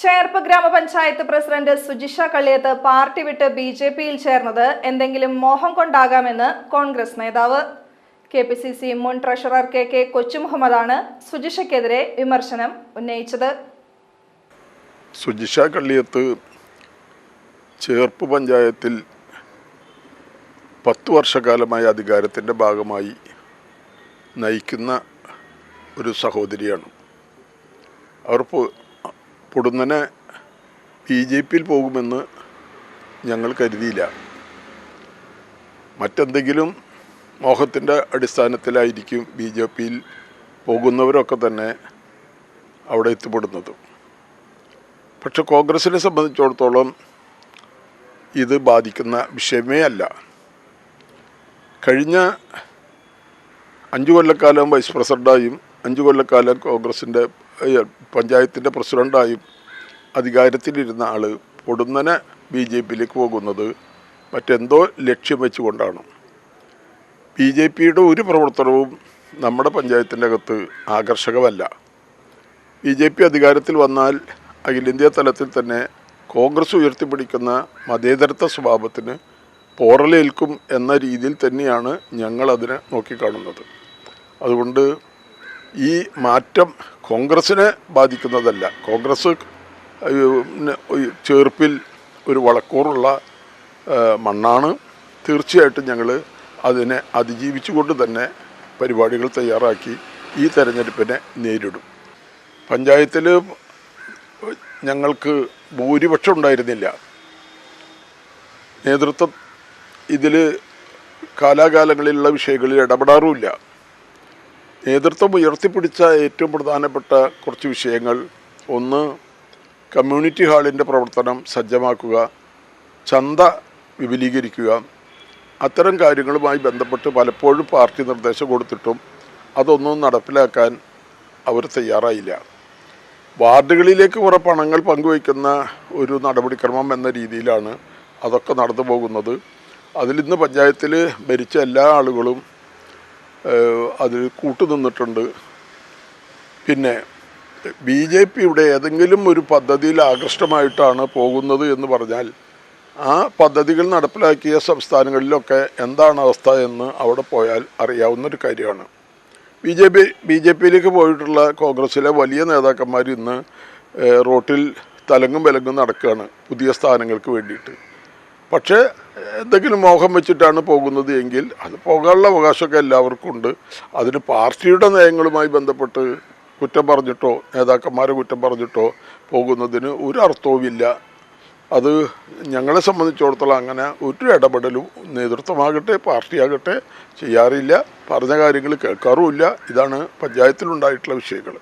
ചേർപ്പ് ഗ്രാമപഞ്ചായത്ത് president Sujisha Kalliyath party വിട്ട് ബിജെപിയിൽ ചേർന്നത് എന്തെങ്കിലും മോഹം കൊണ്ടാകാമെന്ന് കോൺഗ്രസ് നേതാവ്. കെപിസിസി മുൻ ട്രഷറർ കെ കൊച്ചുമുഹമ്മദാണ് സുജിഷയ്ക്കെതിരെ വിമർശനം ഉന്നയിച്ചത്. സുജിഷ കള്ളിയത്ത് ചേർപ്പ് പഞ്ചായത്തിൽ 10 വർഷക്കാലമായി അധികാരത്തിൻ്റെ ഭാഗമായി നയിക്കുന്ന ഒരു സഹോദരിയാണ്. അവർ പൊടുന്നനെ ബിജെപിയിൽ പോകുമെന്ന് ഞങ്ങൾ കരുതിയില്ല. മറ്റെന്തെങ്കിലും മോഹത്തിൻ്റെ അടിസ്ഥാനത്തിലായിരിക്കും ബിജെപിയിൽ പോകുന്നവരൊക്കെ തന്നെ അവിടെ എത്തിപ്പെടുന്നത്. പക്ഷെ കോൺഗ്രസിനെ സംബന്ധിച്ചിടത്തോളം ഇത് ബാധിക്കുന്ന വിഷയമേ അല്ല. കഴിഞ്ഞ 5 കൊല്ലക്കാലം വൈസ് പ്രസിഡൻ്റായും 5 കൊല്ലക്കാലം കോൺഗ്രസിൻ്റെ പഞ്ചായത്തിൻ്റെ പ്രസിഡൻ്റായും അധികാരത്തിലിരുന്ന ആൾ പൊടുന്നനെ ബിജെപിയിലേക്ക് പോകുന്നത് മറ്റെന്തോ ലക്ഷ്യം വെച്ചുകൊണ്ടാണ്. ബിജെപിയുടെ ഒരു പ്രവർത്തനവും നമ്മുടെ പഞ്ചായത്തിൻ്റെ അകത്ത് ആകർഷകമല്ല. ബിജെപി അധികാരത്തിൽ വന്നാൽ അഖിലേന്ത്യാ തലത്തിൽ തന്നെ കോൺഗ്രസ് ഉയർത്തിപ്പിടിക്കുന്ന മതേതരത്വ സ്വഭാവത്തിന് പോറലേൽക്കും എന്ന രീതിയിൽ തന്നെയാണ് ഞങ്ങളതിനെ നോക്കിക്കാണുന്നത്. അതുകൊണ്ട് ഈ മാറ്റം കോൺഗ്രസിനെ ബാധിക്കുന്നതല്ല. കോൺഗ്രസ് ചേർപ്പിൽ ഒരു വളക്കൂറുള്ള മണ്ണാണ്. തീർച്ചയായിട്ടും ഞങ്ങൾ അതിനെ അതിജീവിച്ചുകൊണ്ട് തന്നെ പരിപാടികൾ തയ്യാറാക്കി ഈ തെരഞ്ഞെടുപ്പിനെ നേരിടും. പഞ്ചായത്തിൽ ഞങ്ങൾക്ക് ഭൂരിപക്ഷം ഉണ്ടായിരുന്നില്ല. നേതൃത്വം ഇതിൽ കാലാകാലങ്ങളിലുള്ള വിഷയങ്ങളിൽ ഇടപെടാറുമില്ല. നേതൃത്വം ഉയർത്തിപ്പിടിച്ച ഏറ്റവും പ്രധാനപ്പെട്ട കുറച്ച് വിഷയങ്ങൾ, ഒന്ന് കമ്മ്യൂണിറ്റി ഹാളിൻ്റെ പ്രവർത്തനം സജ്ജമാക്കുക, ചന്ത വിപുലീകരിക്കുക. അത്തരം കാര്യങ്ങളുമായി ബന്ധപ്പെട്ട് പലപ്പോഴും പാർട്ടി നിർദ്ദേശം കൊടുത്തിട്ടും അതൊന്നും നടപ്പിലാക്കാൻ അവർ തയ്യാറായില്ല. വാർഡുകളിലേക്ക് കുറേ പണങ്ങൾ പങ്കുവയ്ക്കുന്ന ഒരു നടപടിക്രമം എന്ന രീതിയിലാണ് അതൊക്കെ നടന്നു പോകുന്നത്. അതിലിന്ന് പഞ്ചായത്തിൽ ഭരിച്ച എല്ലാ ആളുകളും അതിൽ കൂട്ടുനിന്നിട്ടുണ്ട്. പിന്നെ ബിജെപിയുടെ ഏതെങ്കിലും ഒരു പദ്ധതിയിൽ ആകൃഷ്ടമായിട്ടാണ് പോകുന്നത് എന്ന് പറഞ്ഞാൽ ആ പദ്ധതികൾ നടപ്പിലാക്കിയ സംസ്ഥാനങ്ങളിലൊക്കെ എന്താണ് അവസ്ഥ എന്ന് അവിടെ പോയാൽ അറിയാവുന്നൊരു കാര്യമാണ്. ബി ജെ പിയിലേക്ക് പോയിട്ടുള്ള കോൺഗ്രസ്സിലെ വലിയ നേതാക്കന്മാർ ഇന്ന് റോട്ടിൽ തലങ്ങും വിലങ്ങും നടക്കുകയാണ് പുതിയ സ്ഥാനങ്ങൾക്ക് വേണ്ടിയിട്ട്. പക്ഷേ എന്തെങ്കിലും മോഹം വെച്ചിട്ടാണ് പോകുന്നത് എങ്കിൽ അത് പോകാനുള്ള അവകാശമൊക്കെ എല്ലാവർക്കും ഉണ്ട്. അതിന് പാർട്ടിയുടെ നയങ്ങളുമായി ബന്ധപ്പെട്ട് കുറ്റം പറഞ്ഞിട്ടോ നേതാക്കന്മാരെ കുറ്റം പറഞ്ഞിട്ടോ പോകുന്നതിന് ഒരു അർത്ഥവുമില്ല. അത് ഞങ്ങളെ സംബന്ധിച്ചിടത്തോളം അങ്ങനെ ഒരു ഇടപെടലും നേതൃത്വമാകട്ടെ പാർട്ടിയാകട്ടെ ചെയ്യാറില്ല. പറഞ്ഞ കാര്യങ്ങൾ കേൾക്കാറുമില്ല. ഇതാണ് പഞ്ചായത്തിലുണ്ടായിട്ടുള്ള വിഷയങ്ങൾ.